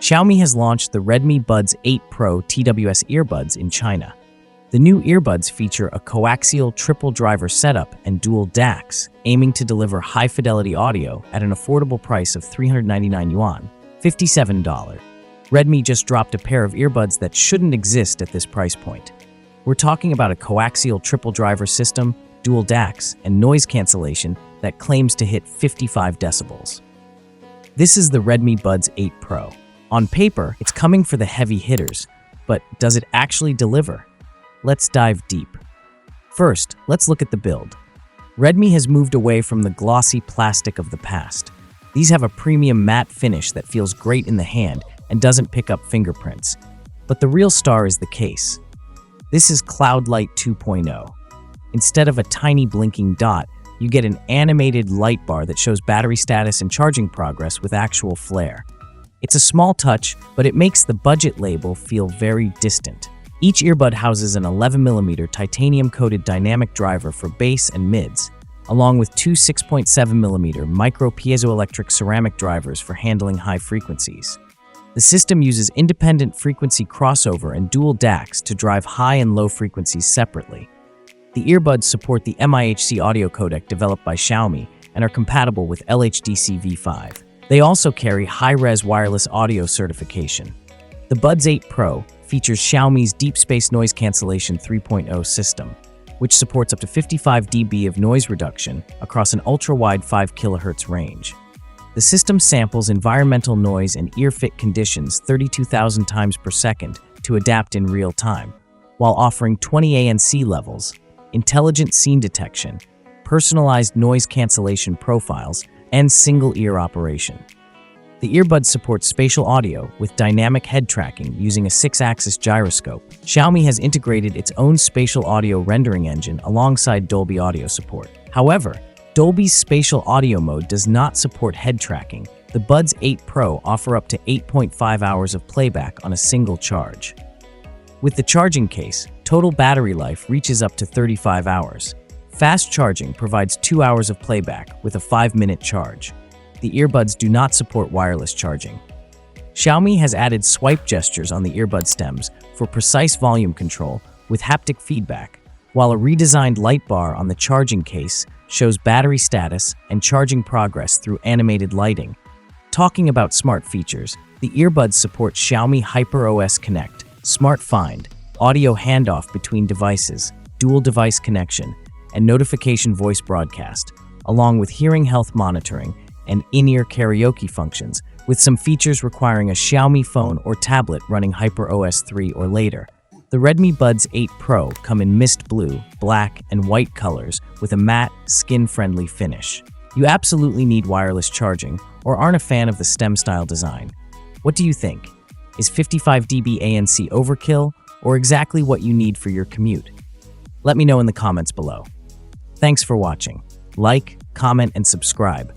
Xiaomi has launched the Redmi Buds 8 Pro TWS earbuds in China. The new earbuds feature a coaxial triple driver setup and dual DACs, aiming to deliver high-fidelity audio at an affordable price of 399 yuan, $57. Redmi just dropped a pair of earbuds that shouldn't exist at this price point. We're talking about a coaxial triple driver system, dual DACs, and noise cancellation that claims to hit 55 decibels. This is the Redmi Buds 8 Pro. On paper, it's coming for the heavy hitters, but does it actually deliver? Let's dive deep. First, let's look at the build. Redmi has moved away from the glossy plastic of the past. These have a premium matte finish that feels great in the hand and doesn't pick up fingerprints. But the real star is the case. This is Cloud Light 2.0. Instead of a tiny blinking dot, you get an animated light bar that shows battery status and charging progress with actual flare. It's a small touch, but it makes the budget label feel very distant. Each earbud houses an 11mm titanium-coated dynamic driver for bass and mids, along with two 6.7mm micro piezoelectric ceramic drivers for handling high frequencies. The system uses independent frequency crossover and dual DACs to drive high and low frequencies separately. The earbuds support the MIHC audio codec developed by Xiaomi and are compatible with LHDC v5. They also carry high-res wireless audio certification. The Buds 8 Pro features Xiaomi's Deep Space Noise Cancellation 3.0 system, which supports up to 55 dB of noise reduction across an ultra-wide 5 kHz range. The system samples environmental noise and ear-fit conditions 32,000 times per second to adapt in real time, while offering 20 ANC levels, intelligent scene detection, personalized noise cancellation profiles, and single-ear operation. The earbuds support spatial audio with dynamic head tracking using a 6-axis gyroscope. Xiaomi has integrated its own spatial audio rendering engine alongside Dolby Audio support. However, Dolby's spatial audio mode does not support head tracking. The Buds 8 Pro offer up to 8.5 hours of playback on a single charge. With the charging case, total battery life reaches up to 35 hours. Fast charging provides 2 hours of playback with a 5-minute charge. The earbuds do not support wireless charging. Xiaomi has added swipe gestures on the earbud stems for precise volume control with haptic feedback, while a redesigned light bar on the charging case shows battery status and charging progress through animated lighting. Talking about smart features, the earbuds support Xiaomi HyperOS Connect, Smart Find, audio handoff between devices, dual device connection, and notification voice broadcast, along with hearing health monitoring and in-ear karaoke functions, with some features requiring a Xiaomi phone or tablet running HyperOS 3 or later. The Redmi Buds 8 Pro come in mist blue, black, and white colors with a matte, skin-friendly finish. You absolutely need wireless charging or aren't a fan of the stem-style design. What do you think? Is 55 dB ANC overkill or exactly what you need for your commute? Let me know in the comments below. Thanks for watching. Like, comment, and subscribe.